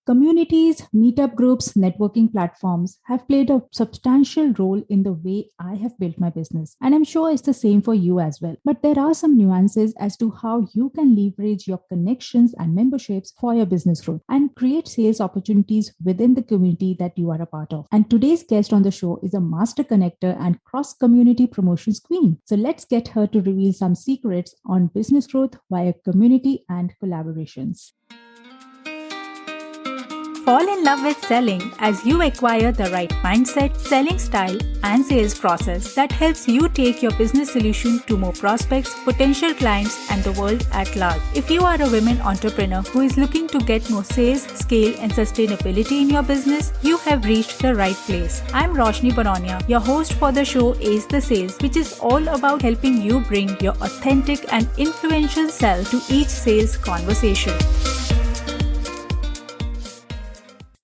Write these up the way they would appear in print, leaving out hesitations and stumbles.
Communities, meetup groups, networking platforms have played a substantial role in the way I have built my business. And I'm sure it's the same for you as well. But there are some nuances as to how you can leverage your connections and memberships for your business growth and create sales opportunities within the community that you are a part of. And today's guest on the show is a master connector and cross-community promotions queen. So let's get her to reveal some secrets on business growth via community and collaborations. Fall in love with selling as you acquire the right mindset, selling style, and sales process that helps you take your business solution to more prospects, potential clients, and the world at large. If you are a women entrepreneur who is looking to get more sales, scale, and sustainability in your business, you have reached the right place. I'm Roshni Baronia, your host for the show Ace the Sales, which is all about helping you bring your authentic and influential self to each sales conversation.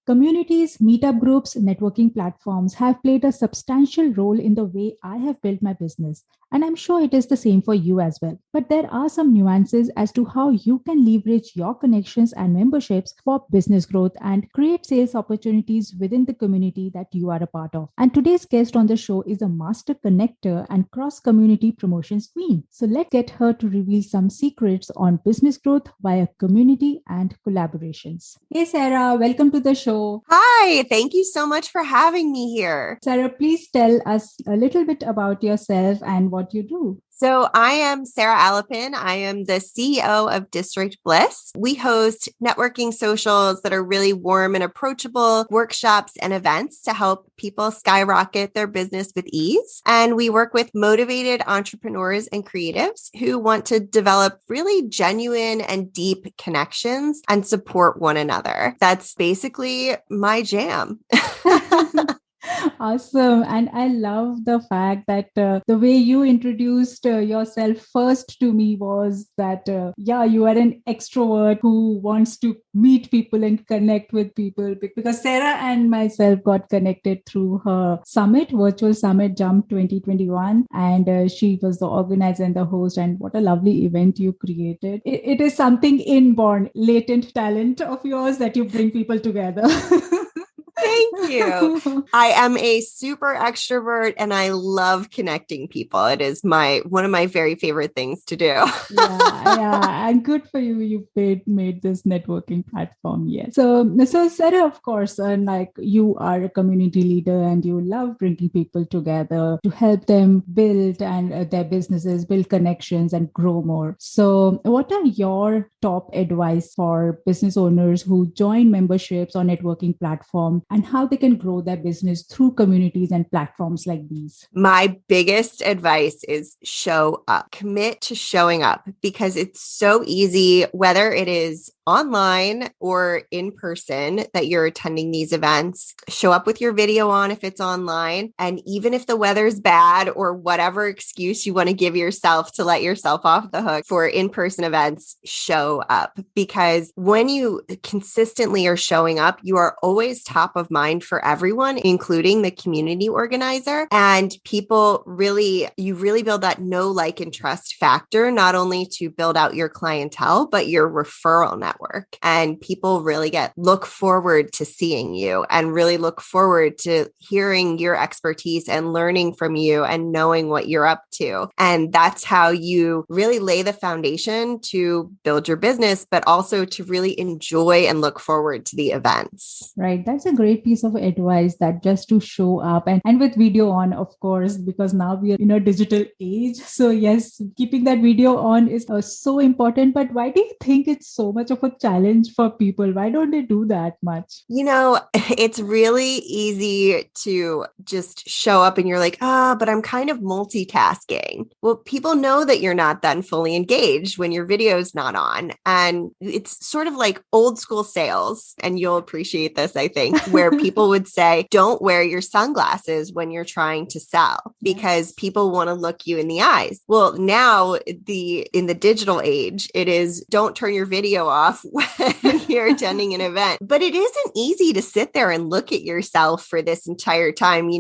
Communities, meetup groups, networking platforms have played a substantial role in the way I have built my business. And I'm sure it is the same for you as well. But there are some nuances as to how you can leverage your connections and memberships for business growth and create sales opportunities within the community that you are a part of. And today's guest on the show is a master connector and cross-community promotions queen. So let's get her to reveal some secrets on business growth via community and collaborations. Hey, Sara, welcome to the show. Hi, thank you so much for having me here. Sara, please tell us a little bit about yourself and what you do. So I am Sara Alepin. I am the CEO of District Bliss. We host networking socials that are really warm and approachable, workshops and events to help people skyrocket their business with ease. And we work with motivated entrepreneurs and creatives who want to develop really genuine and deep connections and support one another. That's basically my jam. Awesome. And I love the fact that the way you introduced yourself first to me was that, you are an extrovert who wants to meet people and connect with people. Because Sara and myself got connected through her summit, virtual summit Jump 2021. And she was the organizer and the host. And what a lovely event you created. It is something inborn, latent talent of yours that you bring people together. Thank you. I am a super extrovert and I love connecting people. It is one of my very favorite things to do. yeah. And good for you. You made this networking platform. Yes. So Sara, of course, you are a community leader and you love bringing people together to help them build and their businesses, build connections and grow more. So what are your top advice for business owners who join memberships or networking platform and how they can grow their business through communities and platforms like these? My biggest advice is show up. Commit to showing up because it's so easy, whether it is online or in person that you're attending these events. Show up with your video on if it's online. And even if the weather's bad or whatever excuse you want to give yourself to let yourself off the hook for in-person events, show up. Because when you consistently are showing up, you are always top of mind for everyone, including the community organizer. And you really build that know, like, and trust factor, not only to build out your clientele, but your referral network. And people really look forward to seeing you and really look forward to hearing your expertise and learning from you and knowing what you're up to. And that's how you really lay the foundation to build your business, but also to really enjoy and look forward to the events. Right. That's a great piece of advice, that just to show up and with video on, of course, because now we are in a digital age. So yes, keeping that video on is so important. But why do you think it's so much of a challenge for people? Why don't they do that much? It's really easy to just show up and you're like, but I'm kind of multitasking. Well, people know that you're not then fully engaged when your video's not on. And it's sort of like old school sales. And you'll appreciate this, I think, where people would say, don't wear your sunglasses when you're trying to sell because people want to look you in the eyes. Well, now in the digital age, it is don't turn your video off off when you're attending an event. But it isn't easy to sit there and look at yourself for this entire time.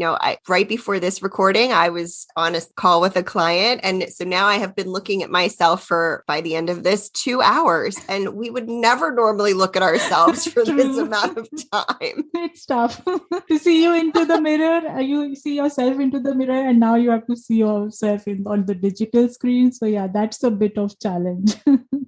Right before this recording, I was on a call with a client. And so now I have been looking at myself for, by the end of this, 2 hours. And we would never normally look at ourselves for this amount of time. It's tough to see you into the mirror. You see yourself into the mirror, and now you have to see yourself on the digital screen. So yeah, that's a bit of challenge.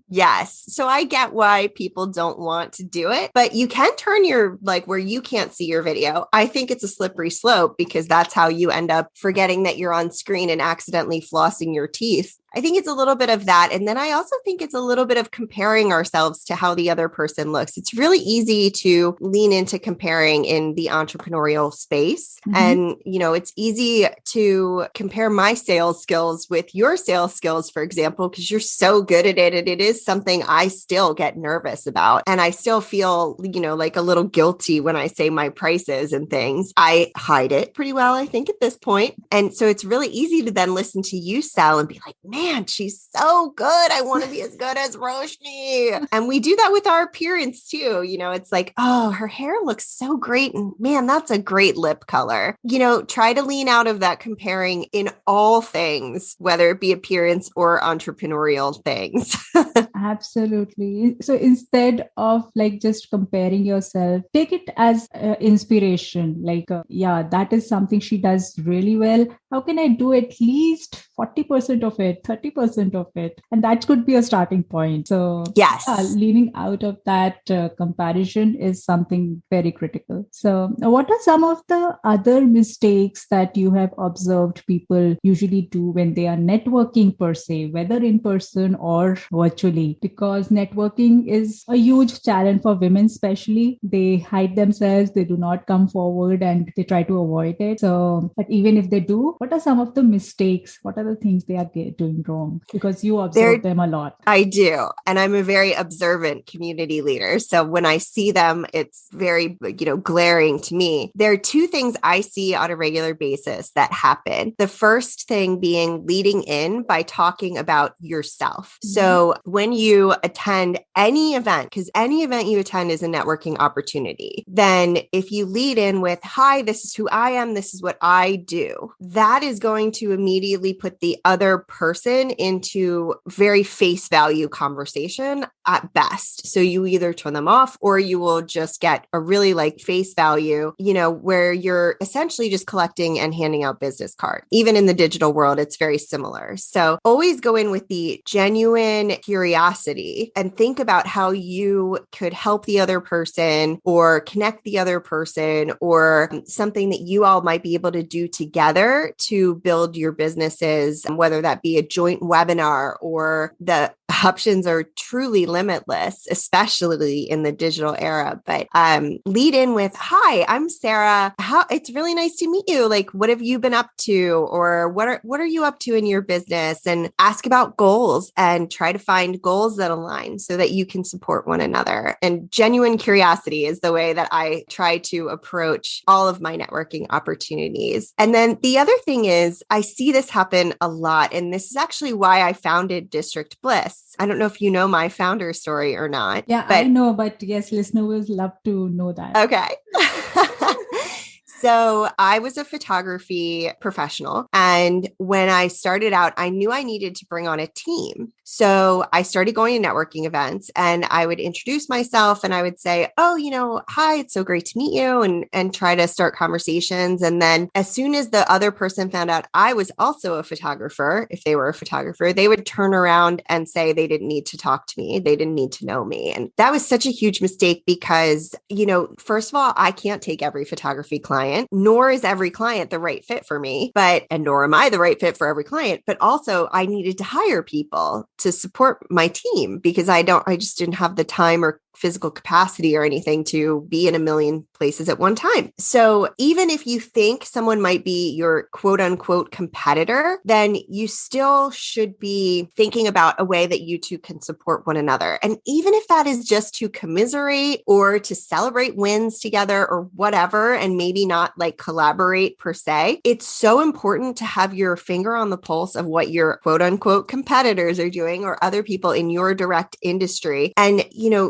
Yes. So I get why people don't want to do it, but you can turn where you can't see your video. I think it's a slippery slope because that's how you end up forgetting that you're on screen and accidentally flossing your teeth. I think it's a little bit of that. And then I also think it's a little bit of comparing ourselves to how the other person looks. It's really easy to lean into comparing in the entrepreneurial space. Mm-hmm. And, it's easy to compare my sales skills with your sales skills, for example, because you're so good at it. And it is something I still get nervous about. And I still feel, like a little guilty when I say my prices and things. I hide it pretty well, I think, at this point. And so it's really easy to then listen to you, Sal, and be like, man, she's so good. I want to be as good as Roshni. And we do that with our appearance too. It's like, oh, her hair looks so great. And man, that's a great lip color. Try to lean out of that comparing in all things, whether it be appearance or entrepreneurial things. Absolutely. So instead of just comparing yourself, take it as inspiration. That is something she does really well. How can I do at least 40% of it, 30% of it? And that could be a starting point. So yes, leaning out of that comparison is something very critical. So what are some of the other mistakes that you have observed people usually do when they are networking per se, whether in person or virtually? Because networking is a huge challenge for women, especially. They hide themselves, they do not come forward, and they try to avoid it. So, but even if they do, what are some of the mistakes? What are the things they are doing wrong? Because you observe them a lot. I do. And I'm a very observant community leader. So when I see them, it's very, glaring to me. There are two things I see on a regular basis that happen. The first thing being leading in by talking about yourself. Mm-hmm. So when you attend any event, because any event you attend is a networking opportunity, then if you lead in with, hi, this is who I am, this is what I do, that is going to immediately put the other person into very face value conversation at best. So you either turn them off or you will just get a really face value, where you're essentially just collecting and handing out business cards. Even in the digital world, it's very similar. So always go in with the genuine curiosity and think about how you could help the other person or connect the other person or something that you all might be able to do together to build your businesses, whether that be a joint webinar or the options are truly limitless, especially in the digital era. But lead in with, hi, I'm Sara. It's really nice to meet you. What have you been up to? Or what are you up to in your business? And ask about goals and try to find goals that align so that you can support one another. And genuine curiosity is the way that I try to approach all of my networking opportunities. And then the other thing is, I see this happen a lot. And this is actually why I founded District Bliss. I don't know if you know my founder story or not. Yeah, I know, but yes, listeners love to know that. Okay. So I was a photography professional. And when I started out, I knew I needed to bring on a team. So I started going to networking events and I would introduce myself and I would say, oh, hi, it's so great to meet you, and try to start conversations. And then as soon as the other person found out I was also a photographer, if they were a photographer, they would turn around and say they didn't need to talk to me. They didn't need to know me. And that was such a huge mistake because, first of all, I can't take every photography client, nor is every client the right fit for me, and nor am I the right fit for every client. But also I needed to hire people to support my team because I just didn't have the time or physical capacity or anything to be in a million places at one time. So even if you think someone might be your quote unquote competitor, then you still should be thinking about a way that you two can support one another. And even if that is just to commiserate or to celebrate wins together or whatever, and maybe not like collaborate per se, it's so important to have your finger on the pulse of what your quote unquote competitors are doing or other people in your direct industry. And,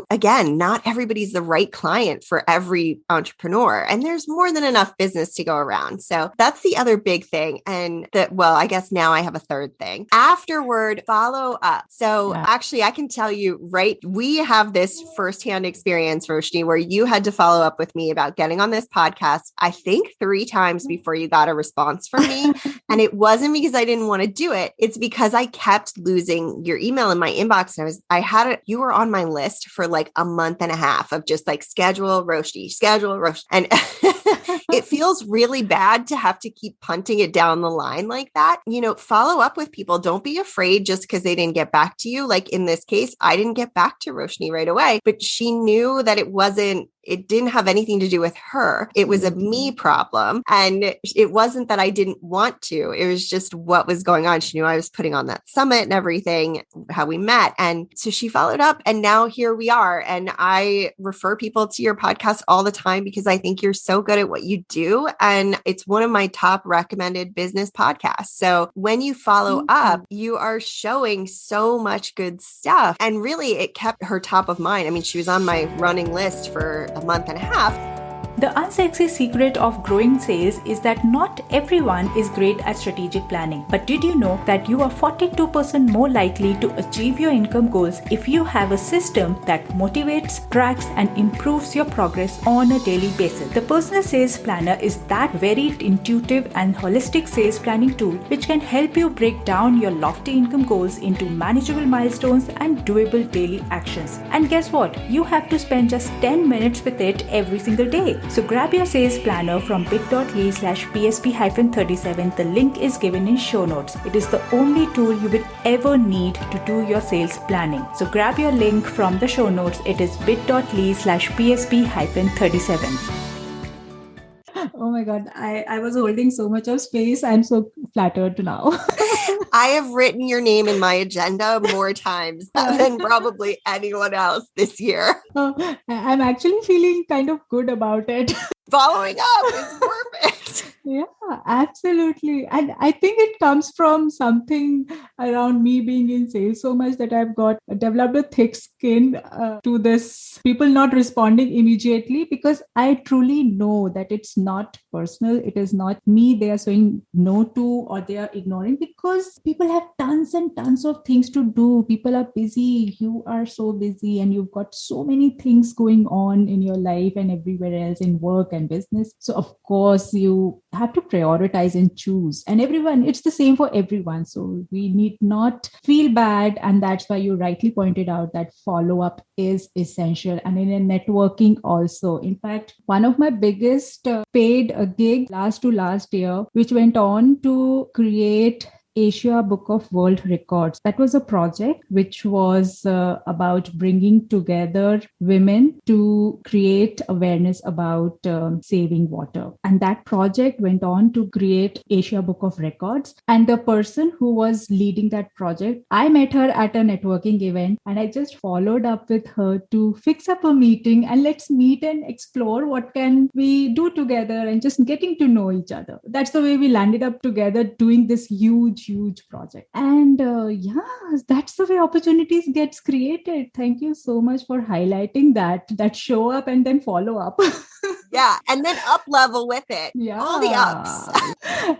again, not everybody's the right client for every entrepreneur. And there's more than enough business to go around. So that's the other big thing. And I guess now I have a third thing. Afterward, follow up. So actually, I can tell you, right, we have this firsthand experience, Roshni, where you had to follow up with me about getting on this podcast, I think 3 times before you got a response from me. And it wasn't because I didn't want to do it. It's because I kept losing your email in my inbox. And you were on my list for like a month and a half of just like schedule Roshni. And it feels really bad to have to keep punting it down the line like that. Follow up with people. Don't be afraid just because they didn't get back to you. Like in this case, I didn't get back to Roshni right away, but she knew that it didn't have anything to do with her. It was a me problem. And it wasn't that I didn't want to. It was just what was going on. She knew I was putting on that summit and everything, how we met. And so she followed up and now here we are. And I refer people to your podcast all the time because I think you're so good at what you do. And it's one of my top recommended business podcasts. So when you follow up, you are showing so much good stuff. And really, it kept her top of mind. I mean, she was on my running list for a month and a half. The unsexy secret of growing sales is that not everyone is great at strategic planning. But did you know that you are 42% more likely to achieve your income goals if you have a system that motivates, tracks, and improves your progress on a daily basis? The Personal Sales Planner is that very intuitive and holistic sales planning tool which can help you break down your lofty income goals into manageable milestones and doable daily actions. And guess what? You have to spend just 10 minutes with it every single day. So grab your sales planner from bit.ly/PSP-37. The link is given in show notes. It is the only tool you will ever need to do your sales planning. So grab your link from the show notes. It is bit.ly/PSP-37. Oh my God, I was holding so much of space. I'm so flattered now. I have written your name in my agenda more times than probably anyone else this year. I'm actually feeling kind of good about it. Following up is perfect. Yeah, absolutely. And I think it comes from something around me being in sales so much that I've developed a thick skin to this, people not responding immediately, because I truly know that it's not personal. It is not me they are saying no to or they are ignoring, because people have tons and tons of things to do. People are busy. You are so busy and you've got so many things going on in your life and everywhere else in work and business. So of course you have to prioritize and choose, and it's the same for everyone. So we need not feel bad. And that's why you rightly pointed out that follow-up is essential. And in a networking also, in fact, one of my biggest paid gig last year, which went on to create Asia Book of World Records. That was a project which was about bringing together women to create awareness about saving water. And that project went on to create Asia Book of Records. And the person who was leading that project, I met her at a networking event and I just followed up with her to fix up a meeting and let's meet and explore what can we do together and just getting to know each other. That's the way we landed up together doing this huge project. And that's the way opportunities gets created. Thank you so much for highlighting that show up and then follow up. Yeah. And then up level with it. Yeah. All the ups.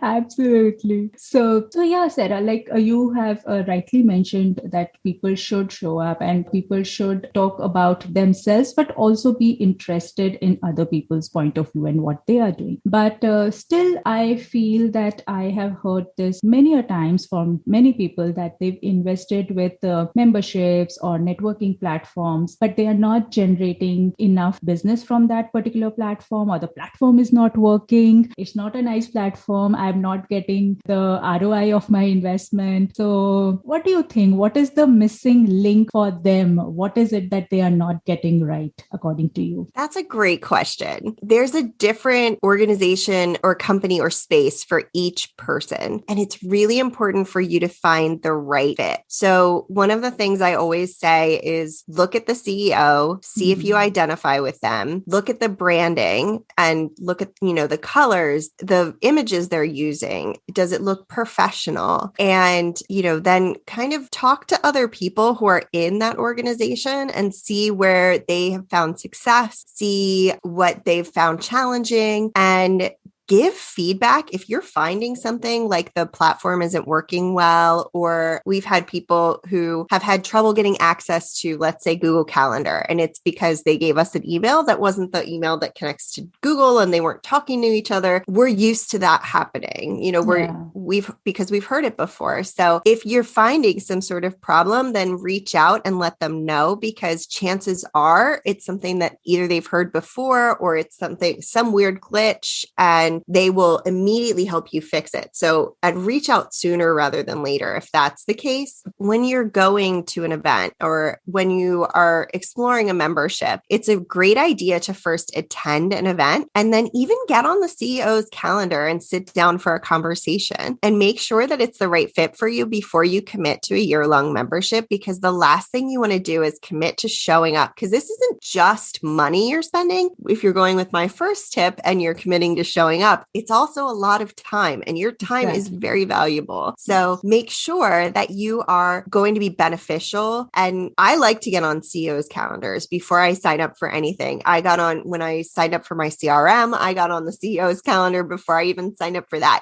Absolutely. So yeah, Sarah, like you have rightly mentioned that people should show up and people should talk about themselves, but also be interested in other people's point of view and what they are doing. But still, I feel that I have heard this many a times from many people that they've invested with memberships or networking platforms, but they are not generating enough business from that particular platform. platform, or the platform is not working. It's not a nice platform. I'm not getting the ROI of my investment. So what do you think? What is the missing link for them? What is it that they are not getting right, according to you? That's a great question. There's a different organization or company or space for each person. And it's really important for you to find the right fit. So one of the things I always say is look at the CEO, see if you identify with them, look at the branding and look at, the colors, the images they're using. Does it look professional? And, then kind of talk to other people who are in that organization and see where they have found success, see what they've found challenging, and give feedback if you're finding something like the platform isn't working well, or we've had people who have had trouble getting access to, let's say, Google Calendar. And it's because they gave us an email that wasn't the email that connects to Google and they weren't talking to each other. We're used to that happening. Because we've heard it before. So if you're finding some sort of problem, then reach out and let them know, because chances are it's something that either they've heard before or it's some weird glitch, and they will immediately help you fix it. So I'd reach out sooner rather than later if that's the case. When you're going to an event or when you are exploring a membership, it's a great idea to first attend an event and then even get on the CEO's calendar and sit down for a conversation and make sure that it's the right fit for you before you commit to a year-long membership, because the last thing you want to do is commit to showing up, because this isn't just money you're spending. If you're going with my first tip and you're committing to showing up, it's also a lot of time, and your time is very valuable. So make sure that you are going to be beneficial. And I like to get on CEOs' calendars before I sign up for anything. When I signed up for my CRM, I got on the CEO's calendar before I even signed up for that.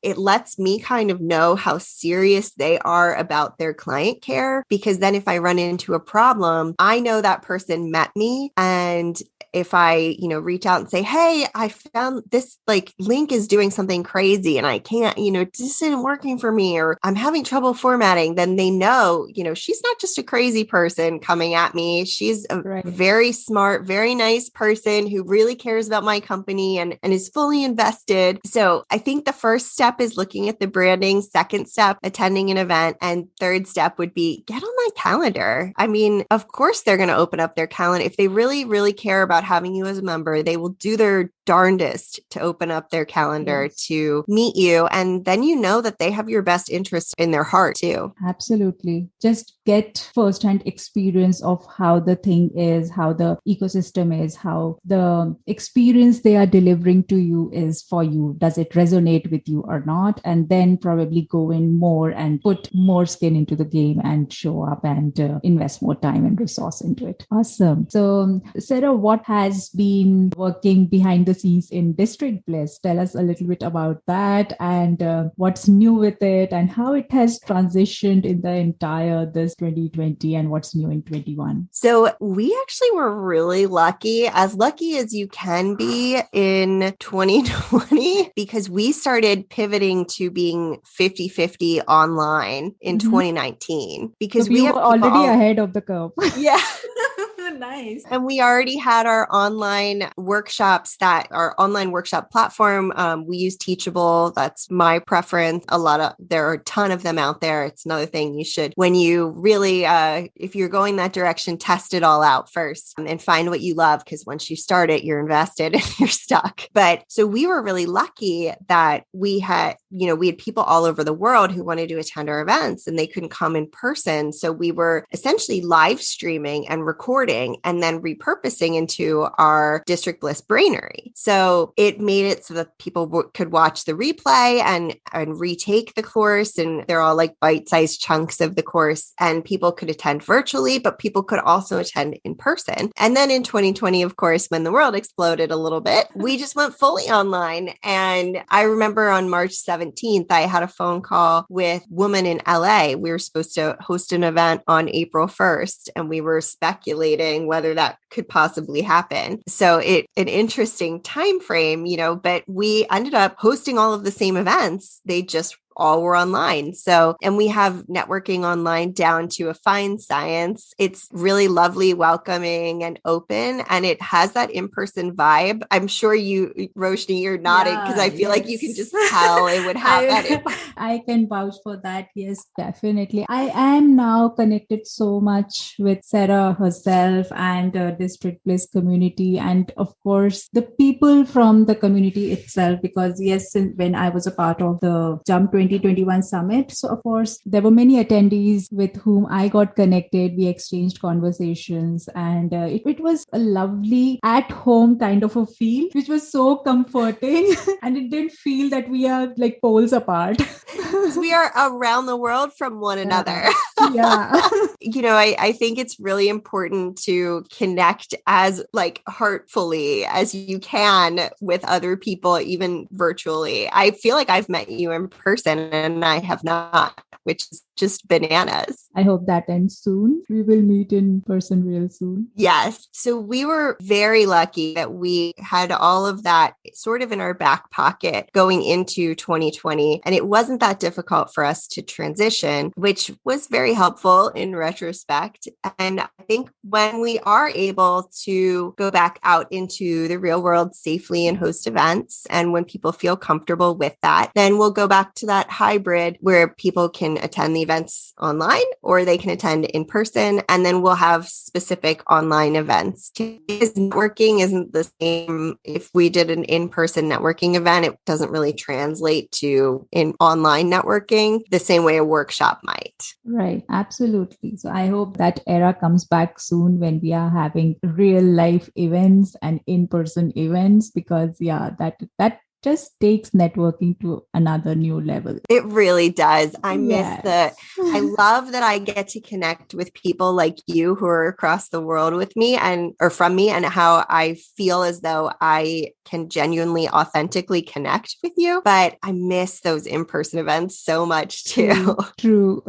It lets me kind of know how serious they are about their client care, because then if I run into a problem, I know that person met me. And if I, reach out and say, hey, I found this link is doing something crazy and I can't, this isn't working for me, or I'm having trouble formatting, then they know, she's not just a crazy person coming at me. She's a very smart, very nice person who really cares about my company and is fully invested. So I think the first step is looking at the branding. Second step, attending an event. And third step would be get on my calendar. I mean, of course, they're going to open up their calendar. If they really, really care about having you as a member, they will do their darndest to open up their calendar to meet you. And then that they have your best interest in their heart too. Absolutely. Just get firsthand experience of how the thing is, how the ecosystem is, how the experience they are delivering to you is for you. Does it resonate with you or not? And then probably go in more and put more skin into the game and show up and invest more time and resource into it. Awesome. So Sarah, what has been working behind the scenes in District Bliss? Tell us a little bit about that and what's new with it and how it has transitioned in the entire this 2020 and what's new in 21. So we actually were really lucky as you can be in 2020, because we started pivoting to being 50-50 online in 2019, because so we were already ahead of the curve. Yeah. Nice. And we already had our online workshops, our online workshop platform. We use Teachable. That's my preference. There are a ton of them out there. It's another thing you should, when you really, if you're going that direction, test it all out first and find what you love. Because once you start it, you're invested and you're stuck. But so we were really lucky that we had people all over the world who wanted to attend our events and they couldn't come in person. So we were essentially live streaming and recording and then repurposing into our District Bliss Brainery. So it made it so that people could watch the replay and retake the course. And they're all like bite-sized chunks of the course. And people could attend virtually, but people could also attend in person. And then in 2020, of course, when the world exploded a little bit, we just went fully online. And I remember on March 17th, I had a phone call with Woman in LA. We were supposed to host an event on April 1st, and we were speculating whether that could possibly happen. So an interesting time frame, but we ended up hosting all of the same events. They just all were online. So, and we have networking online down to a fine science. It's really lovely, welcoming, and open, and it has that in-person vibe. I'm sure you, Roshni, you're nodding because I feel like you can just tell it would have that. I can vouch for that. Yes, definitely. I am now connected so much with Sara herself and District Bliss community, and of course the people from the community itself, because yes, when I was a part of the Jump 2021 summit, so of course there were many attendees with whom I got connected. We exchanged conversations, and it was a lovely at home kind of a feel, which was so comforting and it didn't feel that we are like poles apart. We are around the world from one another. Yeah. I think it's really important to connect as like heartfully as you can with other people, even virtually. I feel like I've met you in person and I have not, which is just bananas. I hope that ends soon. We will meet in person real soon. Yes. So we were very lucky that we had all of that sort of in our back pocket going into 2020. And it wasn't that difficult for us to transition, which was very helpful in retrospect. And I think when we are able to go back out into the real world safely and host events, and when people feel comfortable with that, then we'll go back to that hybrid where people can attend the events online or they can attend in person. And then we'll have specific online events. Because networking isn't the same. If we did an in-person networking event, it doesn't really translate to in online networking the same way a workshop might. Right. Absolutely. So I hope that era comes back soon when we are having real life events and in-person events, because that just takes networking to another new level. It really does. I love that I get to connect with people like you who are across the world with me or from me, and how I feel as though I can genuinely, authentically connect with you. But I miss those in-person events so much too. True.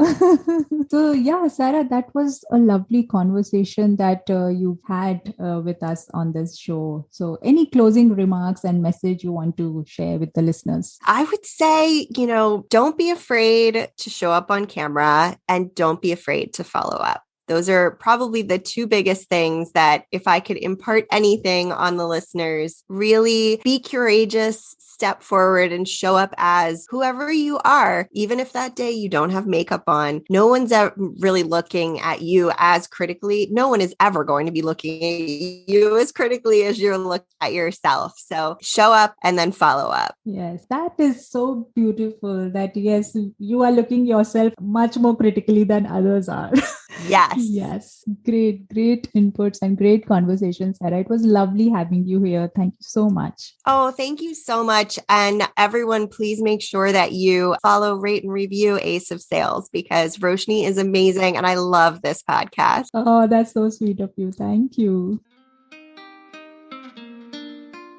So yeah, Sara, that was a lovely conversation that you had with us on this show. So any closing remarks and message you want to share with the listeners? I would say, don't be afraid to show up on camera and don't be afraid to follow up. Those are probably the two biggest things that if I could impart anything on the listeners, really be courageous, step forward and show up as whoever you are. Even if that day you don't have makeup on, no one's really looking at you as critically. No one is ever going to be looking at you as critically as you're looking at yourself. So show up and then follow up. Yes, that is so beautiful that yes, you are looking yourself much more critically than others are. Yes. Yes. Great inputs and great conversations, Sara. It was lovely having you here. Thank you so much. Oh, thank you so much. And everyone, please make sure that you follow, rate, and review Ace of Sales, because Roshni is amazing and I love this podcast. Oh, that's so sweet of you. Thank you.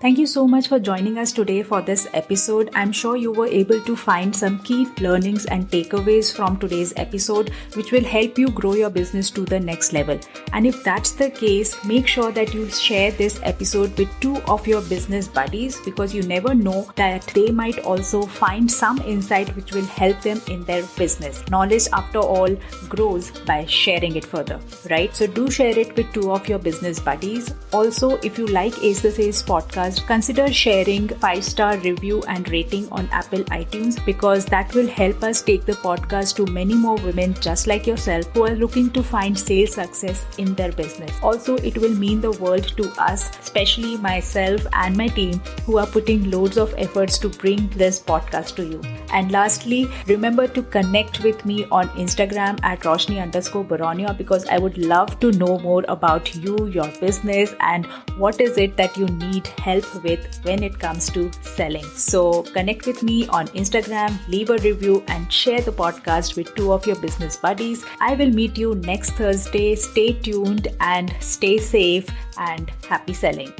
Thank you so much for joining us today for this episode. I'm sure you were able to find some key learnings and takeaways from today's episode, which will help you grow your business to the next level. And if that's the case, make sure that you share this episode with 2 of your business buddies, because you never know that they might also find some insight which will help them in their business. Knowledge, after all, grows by sharing it further, right? So do share it with 2 of your business buddies. Also, if you like Ace the Sales podcast, consider sharing 5-star review and rating on Apple iTunes, because that will help us take the podcast to many more women just like yourself who are looking to find sales success in their business. Also, it will mean the world to us, especially myself and my team who are putting loads of efforts to bring this podcast to you. And lastly, remember to connect with me on Instagram at Roshni_Baronia, because I would love to know more about you, your business, and what is it that you need help with when it comes to selling. So connect with me on Instagram, leave a review, and share the podcast with 2 of your business buddies. I will meet you next Thursday. Stay tuned and stay safe and happy selling.